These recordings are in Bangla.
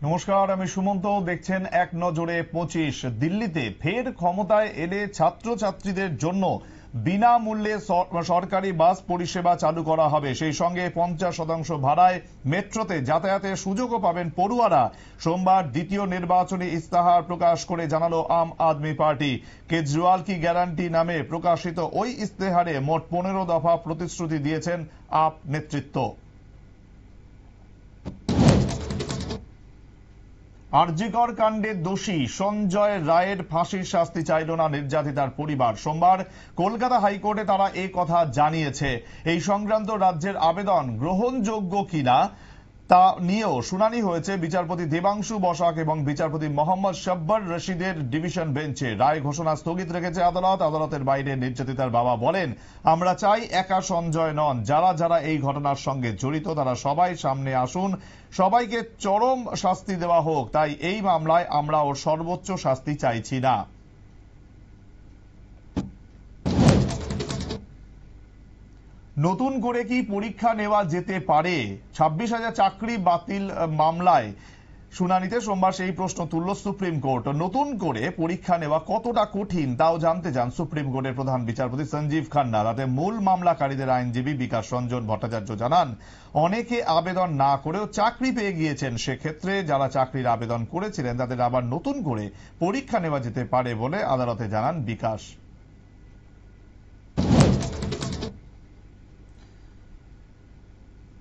নমস্কার, আমি সুমন্ত। দেখছেন এক নজরে 25। দিল্লিতে ফের ক্ষমতায় এলে ছাত্রছাত্রীদের জন্য বিনামূল্যে সরকারি বাস পরিষেবা চালু করা হবে। সেই সঙ্গে 50% ভাড়ায় মেট্রোতে যাতায়াতের সুযোগও পাবেন পড়ুয়ারা। সোমবার দ্বিতীয় নির্বাচনী ইস্তাহার প্রকাশ করে জানালো আম আদমি পার্টি। কেজরিওয়াল কি গ্যারান্টি নামে প্রকাশিত ওই ইস্তেহারে মোট 15 দফা প্রতিশ্রুতি দিয়েছেন আপ নেতৃত্ব। আরজিকর কাণ্ডে দোষী সঞ্জয় রায়ের ফাঁসির শাস্তি চাইল না নির্যাতিতার পরিবার। সোমবার কলকাতা হাইকোর্টে তারা এই কথা জানিয়েছে। এই সংক্রান্ত রাজ্যের আবেদন গ্রহণযোগ্য কিনা তা নিয়েও শুনানি হয়েছে বিচারপতি দেবাংশু বসাক এবং বিচারপতি মোহাম্মদ শব্বর রশিদের ডিভিশন বেঞ্চে। রায় ঘোষণা স্থগিত রেখেছে আদালত। আদালতের বাইরে নির্যাতিতার বাবা বলেন, আমরা চাই একা সঞ্জয় নন, যারা যারা এই ঘটনার সঙ্গে জড়িত তারা সবাই সামনে আসুন, সবাইকে চরম শাস্তি দেওয়া হোক। তাই এই মামলায় আমরা ওর সর্বোচ্চ শাস্তি চাইছি না। নতুন করে কি পরীক্ষা নেওয়া যেতে পারে? 26,000 চাকরি বাতিল মামলায় শুনানিতে সোমবার সেই প্রশ্ন তুলল সুপ্রিম কোর্ট। নতুন করে পরীক্ষা নেওয়া কতটা কঠিন তাও জানতে চান সুপ্রিম কোর্টের প্রধান বিচারপতি সঞ্জীব খান্না। তাতে মূল মামলাকারীদের আইনজীবী বিকাশ রঞ্জন ভট্টাচার্য জানান, অনেকে আবেদন না করেও চাকরি পেয়ে গিয়েছেন। সেক্ষেত্রে যারা চাকরির আবেদন করেছিলেন তাদের আবার নতুন করে পরীক্ষা নেওয়া যেতে পারে বলে আদালতে জানান বিকাশ।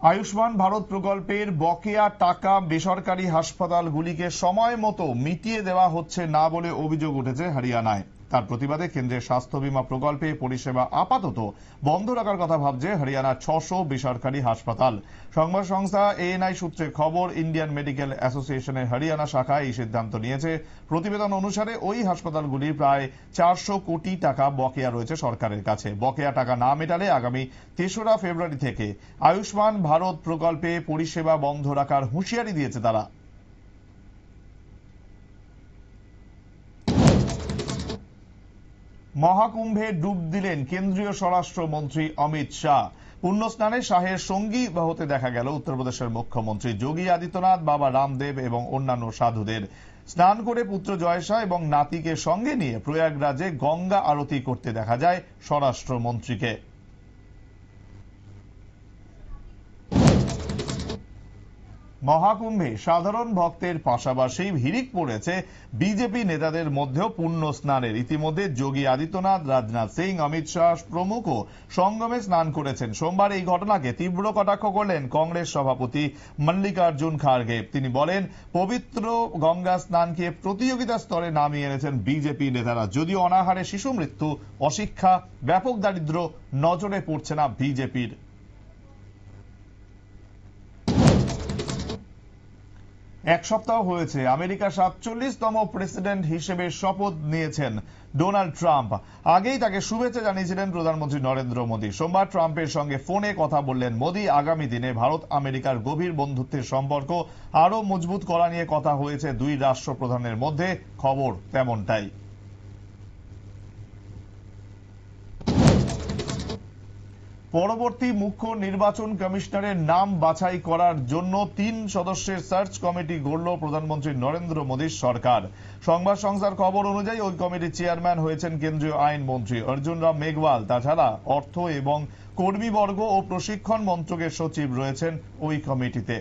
আয়ুষ্মান ভারত প্রকল্পের বকেয়া টাকা বেসরকারি হাসপাতালগুলিকে সময় মতো মিটিয়ে দেওয়া হচ্ছে না বলে অভিযোগ উঠেছে হরিয়ানায়। তার প্রতিবাদে কেন্দ্রের স্বাস্থ্য বীমা প্রকল্পে পরিষেবা আপাতত বন্ধ রাখার কথা ভাবছে হরিয়ানার 600 বেসরকারি হাসপাতাল। সংবাদ সংস্থা এএনআই সূত্রে খবর, ইন্ডিয়ান মেডিকেল অ্যাসোসিয়েশনের হরিয়ানা শাখা এই সিদ্ধান্ত নিয়েছে। প্রতিবেদন অনুসারে ওই হাসপাতালগুলির প্রায় 400 কোটি টাকা বকেয়া রয়েছে সরকারের কাছে। বকেয়া টাকা না মেটালে আগামী 3রা ফেব্রুয়ারি থেকে আয়ুষ্মান ভারত প্রকল্পে পরিষেবা বন্ধ রাখার হুঁশিয়ারি দিয়েছে তারা। মহাকুম্ভে ডুব দিলেন কেন্দ্রীয় স্বরাষ্ট্রমন্ত্রী অমিত শাহ। পুণ্যস্নানে শাহের সঙ্গী হতে দেখা গেল উত্তরপ্রদেশের মুখ্যমন্ত্রী যোগী আদিত্যনাথ, বাবা রামদেব এবং অন্যান্য সাধুদের। স্নান করে পুত্র জয় শাহ এবং নাতিকে সঙ্গে নিয়ে প্রয়াগরাজে গঙ্গা আরতি করতে দেখা যায় স্বরাষ্ট্রমন্ত্রীকে। মহাকুম্ভে সাধারণ ভক্তের পাশাপাশি হিড়িক পড়েছে বিজেপি নেতাদের মধ্যেও পুণ্য স্নানের। ইতিমধ্যে যোগী আদিত্যনাথ, রাজনাথ সিং, অমিত শাহ প্রমুখ সঙ্গমে স্নান করেছেন। সোমবার এই ঘটনাকে তীব্র কটাক্ষ করলেন কংগ্রেস সভাপতি মল্লিকার্জুন খাড়গে। তিনি বলেন, পবিত্র গঙ্গা স্নানকে প্রতিযোগিতার স্তরে নামিয়ে এনেছেন বিজেপি নেতারা। যদিও অনাহারে শিশু মৃত্যু, অশিক্ষা, ব্যাপক দারিদ্র নজরে পড়ছে না বিজেপির। এক সপ্তাহ হয়েছে আমেরিকার 47তম প্রেসিডেন্ট হিসেবে শপথ নিয়েছেন ডোনাল্ড ট্রাম্প। আগেই তাকে শুভেচ্ছা জানিয়েছিলেন প্রধানমন্ত্রী নরেন্দ্র মোদী। সোমবার ট্রাম্পের সঙ্গে ফোনে কথা বললেন মোদী। আগামী দিনে ভারত আমেরিকার গভীর বন্ধুত্বের সম্পর্ক আরো মজবুত করা নিয়ে কথা হয়েছে দুই রাষ্ট্রপ্রধানের মধ্যে। খবর তেমনটাই। পরবর্তী মুখ্য নির্বাচন কমিশনারের নাম বাছাই করার জন্য 3 সদস্যের সার্চ কমিটি গড়ল প্রধানমন্ত্রী নরেন্দ্র মোদীর সরকার। সংবাদ সংস্থার খবর অনুযায়ী ওই কমিটির চেয়ারম্যান হয়েছেন কেন্দ্রীয় আইন মন্ত্রী অর্জুন রাম মেঘওয়াল। তাছাড়া অর্থ এবং কর্মীবর্গ ও প্রশিক্ষণ মন্ত্রকের সচিব রয়েছেন ওই কমিটিতে।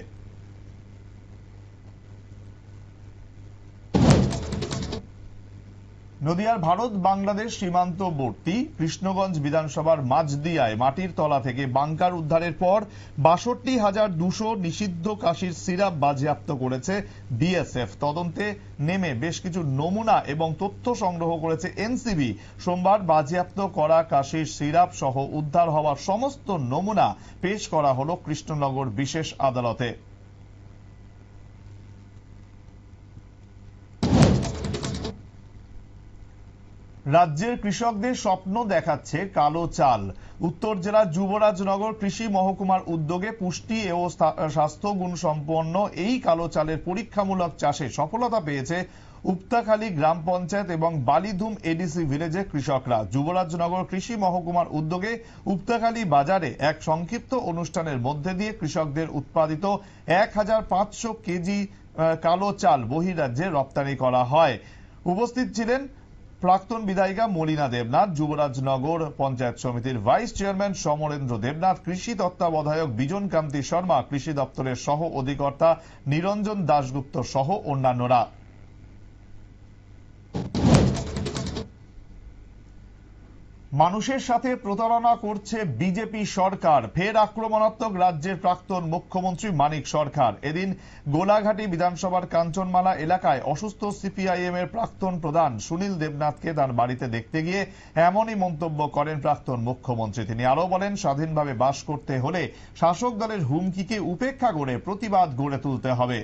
নদিয়ার ভারত বাংলাদেশ সীমান্তবর্তী কৃষ্ণগঞ্জ বিধানসভার মাঝদিয়ায় মাটির তলা থেকে বাংকার উদ্ধারের পর 62,200 নিষিদ্ধ কাশির সিরাপ বাজেয়াপ্ত করেছে বিএসএফ। তদন্তে নেমে বেশ কিছু নমুনা এবং তথ্য সংগ্রহ করেছে এনসিবি। সোমবার বাজেয়াপ্ত করা কাশির সিরাপ সহ উদ্ধার হওয়া সমস্ত নমুনা পেশ করা হলো কৃষ্ণনগর বিশেষ আদালতে। রাজ্যের কৃষকদের স্বপ্ন দেখাচ্ছে কালো চাল। উত্তর জেলার যুবরাজনগর কৃষি মহকুমার উদ্যোগে পুষ্টি ও স্বাস্থ্য গুণ সম্পন্ন এই কালো চালের পরীক্ষামূলক চাষে সফলতা পেয়েছে উপতাখালী গ্রাম পঞ্চায়েত এবং বালিধুম এডিসি ভিলেজের কৃষকরা। যুবরাজনগর কৃষি মহকুমার উদ্যোগে উপতাখালী বাজারে এক সংক্ষিপ্ত অনুষ্ঠানের মধ্যে দিয়ে কৃষকদের উৎপাদিত 1500 কেজি কালো চাল বহিরাজ্যে রপ্তানি করা হয়। উপস্থিত ছিলেন প্রাক্তন বিধায়িকা মলিনা দেবনাথ, যুবরাজনগর পঞ্চায়েত সমিতির ভাইস চেয়ারম্যান সমরেন্দ্র দেবনাথ, কৃষি তত্ত্বাবধায়ক বিজন কান্তি শর্মা, কৃষি দপ্তরের সহ অধিকর্তা নিরঞ্জন দাশগুপ্ত সহ অন্যান্যরা। মানুষের সাথে প্রতারণা করছে বিজেপি সরকার, ফের আক্রমণাত্মক রাজ্যের প্রাক্তন মুখ্যমন্ত্রী মানিক সরকার। এদিন গোলাঘাটি বিধানসভার কাঞ্চনমালা এলাকায় অসুস্থ সিপিআইএম এর প্রাক্তন প্রধান সুনীল দেবনাথকে তার বাড়িতে দেখতে গিয়ে এমনই মন্তব্য করেন প্রাক্তন মুখ্যমন্ত্রী। তিনি আরো বলেন, স্বাধীনভাবে বাস করতে হলে শাসক দলের হুমকিকে উপেক্ষা করে প্রতিবাদ গড়ে তুলতে হবে।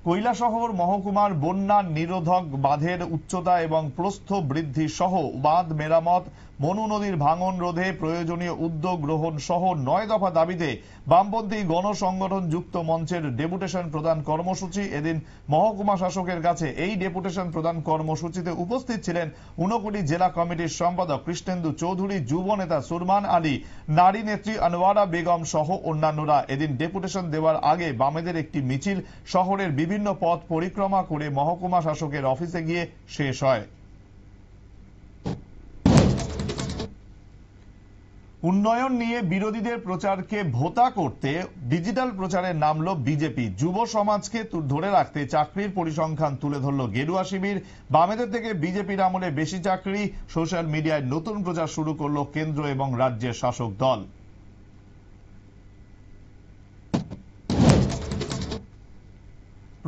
কৈলাসহর মহকুমার বন্যা নিরোধক বাঁধের উচ্চতা এবং প্রস্থ বৃদ্ধি সহ বাঁধ মেরামত, মনু নদীর ভাঙন রোধে প্রয়োজনীয় উদ্যোগ গ্রহণ সহ 9 দফা দাবিতে বামপন্থী গণসংগঠন যুক্ত মঞ্চের ডেপুটেশন প্রদান কর্মসূচি। এদিন মহকুমা শাসকের কাছে এই ডেপুটেশন প্রদান কর্মসূচিতে উপস্থিত ছিলেন ঊনকোটি জেলা কমিটির সম্পাদক কৃষ্ণেন্দু চৌধুরী, যুব নেতা সুরমান আলী, নারী নেত্রী আনোয়ারা বেগম সহ অন্যান্যরা। এদিন ডেপুটেশন দেওয়ার আগে বামেদের একটি মিছিল শহরের বিভিন্ন পথ পরিক্রমা করে মহকুমা শাসকের অফিসে গিয়ে শেষ হয়। উন্নয়ন নিয়ে বিরোধীদের প্রচারকে ভোতা করতে ডিজিটাল প্রচারে নামলো বিজেপি। যুব সমাজকে ধরে রাখতে চাকরির পরিসংখ্যান তুলে ধরল গেরুয়া শিবির। বামেদের থেকে বিজেপির আমলে বেশি চাকরি, সোশ্যাল মিডিয়ায় নতুন প্রচার শুরু করলো কেন্দ্র এবং রাজ্যের শাসক দল।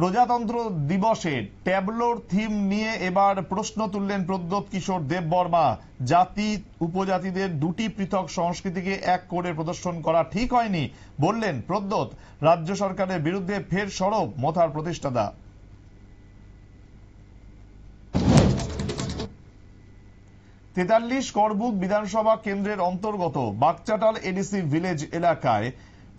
প্রজাতন্ত্র দিবসে ট্যাবলোর থিম নিয়ে এবার প্রশ্ন তুললেন প্রদ্যোৎ কিশোর দেববর্মা। জাতি উপজাতিদের দুটি পৃথক সংস্কৃতিকে এক করে প্রদর্শন করা ঠিক হয়নি বললেন প্রদ্যোৎ। রাজ্য সরকারের বিরুদ্ধে ফের সরব মথার প্রতিষ্ঠাতা। তেতাল্লিশ করবুক বিধানসভা কেন্দ্রের অন্তর্গত বাগচাটাল এডিসি ভিলেজ এলাকায়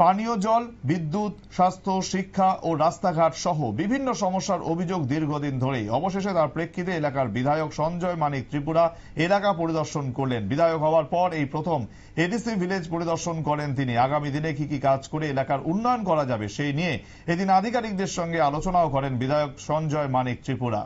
পানীয় জল, বিদ্যুৎ, স্বাস্থ্য, শিক্ষা ও রাস্তাঘাট সহ বিভিন্ন সমস্যার অভিযোগ দীর্ঘদিন ধরেই। অবশেষে তার প্রেক্ষিতে এলাকার বিধায়ক সঞ্জয় মানিক ত্রিপুরা এলাকা পরিদর্শন করলেন। বিধায়ক হওয়ার পর এই প্রথম এডিসি ভিলেজ পরিদর্শন করেন তিনি। আগামী দিনে কি কি কাজ করে এলাকার উন্নয়ন করা যাবে সেই নিয়ে এদিন আধিকারিকদের সঙ্গে আলোচনাও করেন বিধায়ক সঞ্জয় মানিক ত্রিপুরা।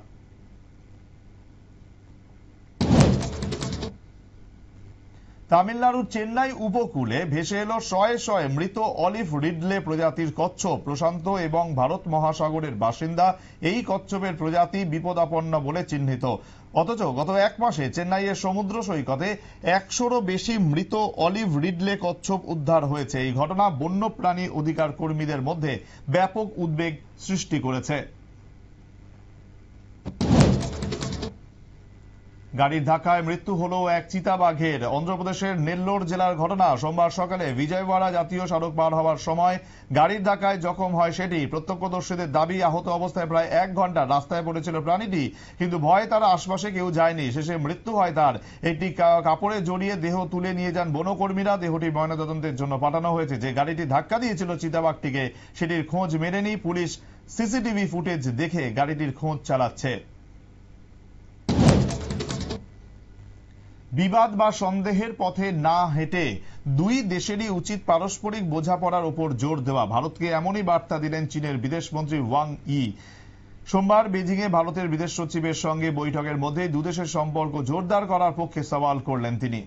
তামিলনাড়ুর চেন্নাই উপকূলে ভেসে এলো শয়ে শয়ে মৃত অলিভ রিডলে প্রজাতির কচ্ছপ। প্রশান্ত এবং ভারত মহাসাগরের বাসিন্দা এই কচ্ছপের প্রজাতি বিপদাপন্ন বলে চিহ্নিত। অথচ গত এক মাসে চেন্নাইয়ের সমুদ্র সৈকতে 100-রও বেশি মৃত অলিভ রিডলে কচ্ছপ উদ্ধার হয়েছে। এই ঘটনা বন্যপ্রাণী অধিকার কর্মীদের মধ্যে ব্যাপক উদ্বেগ সৃষ্টি করেছে। গাড়ির ধাক্কায় মৃত্যু হলো এক চিতাবাঘের। অন্ধ্রপ্রদেশের নেল্লোর জেলার ঘটনা। সোমবার সকালে বিজয়ওয়াড়া জাতীয় সড়ক পার হওয়ার সময় গাড়ির ধাক্কায় জখম হয় সেটি। প্রত্যক্ষদর্শীদের দাবি, আহত অবস্থায় প্রায় 1 ঘন্টা রাস্তায় পড়েছিল প্রাণীটি, কিন্তু ভয়ে তারা আশপাশে কেউ যায়নি। শেষে মৃত্যু হয় তার। একটি কাপড়ে জড়িয়ে দেহ তুলে নিয়ে যান বনকর্মীরা। দেহটি ময়নাতদন্তের জন্য পাঠানো হয়েছে। যে গাড়িটি ধাক্কা দিয়েছিল চিতাবাঘটিকে সেটির খোঁজ মেলেনি পুলিশ। সিসিটিভি ফুটেজ দেখে গাড়িটির খোঁজ চালাচ্ছে। বিবাদ বা সন্দেহের পথে না হেঁটে দুই দেশেরই উচিত পারস্পরিক বোঝাপড়ার উপর জোর দেওয়া। ভারতকে এমনই বার্তা দিলেন চীনের বিদেশমন্ত্রী ওয়াং ই। সোমবার বেজিংয়ে ভারতের বিদেশ সচিবের সঙ্গে বৈঠকের মধ্যে দুদেশের সম্পর্ক জোরদার করার পক্ষে সওয়াল করলেন তিনি।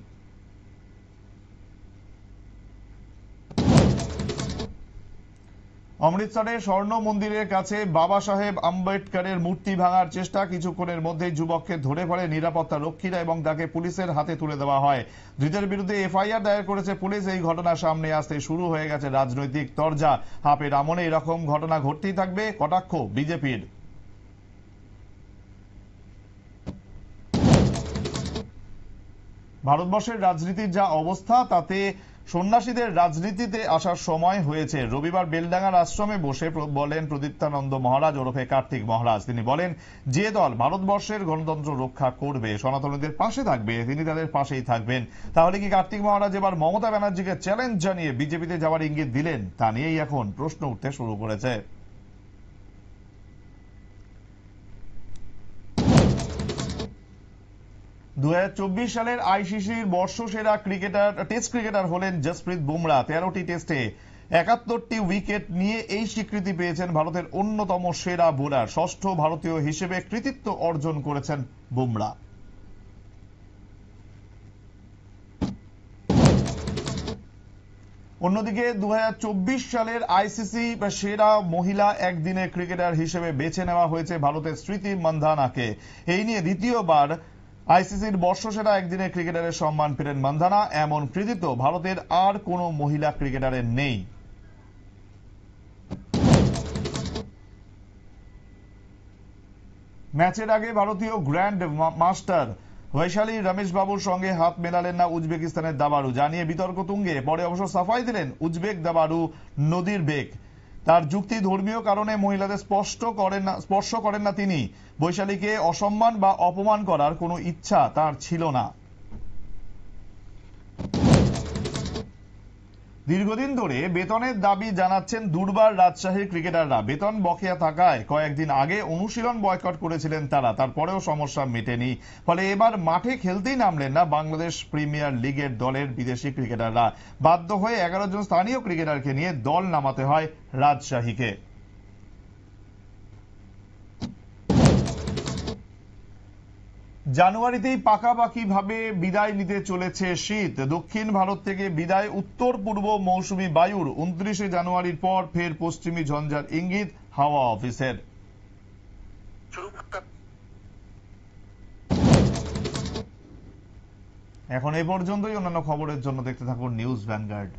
অমৃতসরে স্বর্ণ মন্দিরের কাছে বাবা সাহেব আম্বেদকরের মূর্তি ভাঙার চেষ্টা। কিছুক্ষণের মধ্যে যুবককে ধরে পড়ে নিরাপত্তা রক্ষীরা এবং তাকে পুলিশের হাতে তুলে দেওয়া হয়। ধৃতের বিরুদ্ধে এফআইআর দায়ের করেছে পুলিশ। এই ঘটনা সামনে আসতে শুরু হয়ে গেছে রাজনৈতিক তরজা। হাপের আমলে এরকম ঘটনা ঘটতেই থাকবে, কটাক্ষ বিজেপির। ভারতবর্ষের রাজনীতির যা অবস্থা তাতে সন্ন্যাসীদের রাজনীতিতে আসার সময় হয়েছে। রবিবার বেলডাঙ্গার আশ্রমে বসে বলেন প্রদীপ্তানন্দ মহারাজ ওরফে কার্তিক মহারাজ। তিনি বলেন, যে দল ভারতবর্ষের গণতন্ত্র রক্ষা করবে, সনাতনীদের পাশে থাকবে, তিনি তাদের পাশেই থাকবেন। তাহলে কি কার্তিক মহারাজ এবার মমতা ব্যানার্জিকে চ্যালেঞ্জ জানিয়ে বিজেপিতে যাওয়ার ইঙ্গিত দিলেন? তা নিয়েই এখন প্রশ্ন উঠতে শুরু করেছে। 2024 সালের আইসিসির বর্ষসেরা টেস্ট ক্রিকেটার হলেন জসপ্রীত বুমরা। 13টি টেস্টে 71টি উইকেট নিয়ে এই স্বীকৃতি পেয়েছেন ভারতের অন্যতম সেরা বোলার। ষষ্ঠ ভারতীয় হিসেবে কৃতিত্ব অর্জন করেছেন বুমরা। অন্যদিকে 2024 সালের আইসিসি সেরা মহিলা একদিনের ক্রিকেটার হিসেবে বেছে নেওয়া হয়েছে ভারতের স্মৃতি মান্ধানাকে। এই নিয়ে দ্বিতীয়বার আইসিসির বর্ষসেরা একদিনের ক্রিকেটারের সম্মান পেলেন মান্ধানা। এমন কৃতিত্ব ভারতের আর কোনো মহিলা ক্রিকেটারের নেই। ম্যাচের আগে ভারতীয় গ্র্যান্ড মাস্টার বৈশালী রমেশ বাবুর সঙ্গে হাত মেলালেন না উজবেকিস্তানের দাবারু, জানিয়ে বিতর্ক তুঙ্গে। পরে অবশ্য সাফাই দিলেন উজবেক দাবারু নদির বেগ। তার যুক্তি, ধর্মীয় কারণে মহিলাদের স্পর্শ করেন না তিনি। বৈশালীকে অসম্মান বা অপমান করার কোনো ইচ্ছা তার ছিল না। দীর্ঘদিন ধরে বেতনের দাবি জানাচ্ছেন দুর্বার রাজশাহীর ক্রিকেটাররা। বেতন বকেয়া থাকায় কয়েকদিন আগে অনুশীলন বয়কট করেছিলেন তারা, তারপরেও সমস্যা মেটেনি। ফলে এবার মাঠে খেলতেই নামলেন না বাংলাদেশ প্রিমিয়ার লিগের দলের বিদেশি ক্রিকেটাররা। বাধ্য হয়ে 11 জন স্থানীয় ক্রিকেটারকে নিয়ে দল নামাতে হয় রাজশাহীকে। জানুয়ারিতেই পাকাপাকি ভাবে বিদায় নিতে চলেছে শীত। দক্ষিণ ভারত থেকে বিদায় উত্তর পূর্ব মৌসুমী বায়ুর। 29 জানুয়ারির পর ফের পশ্চিমী ঝঞ্ঝার ইঙ্গিত হাওয়া অফিসের। এখন এই পর্যন্তই। অন্যান্য খবরের জন্য দেখতে থাকুন নিউজ ভ্যানগার্ড।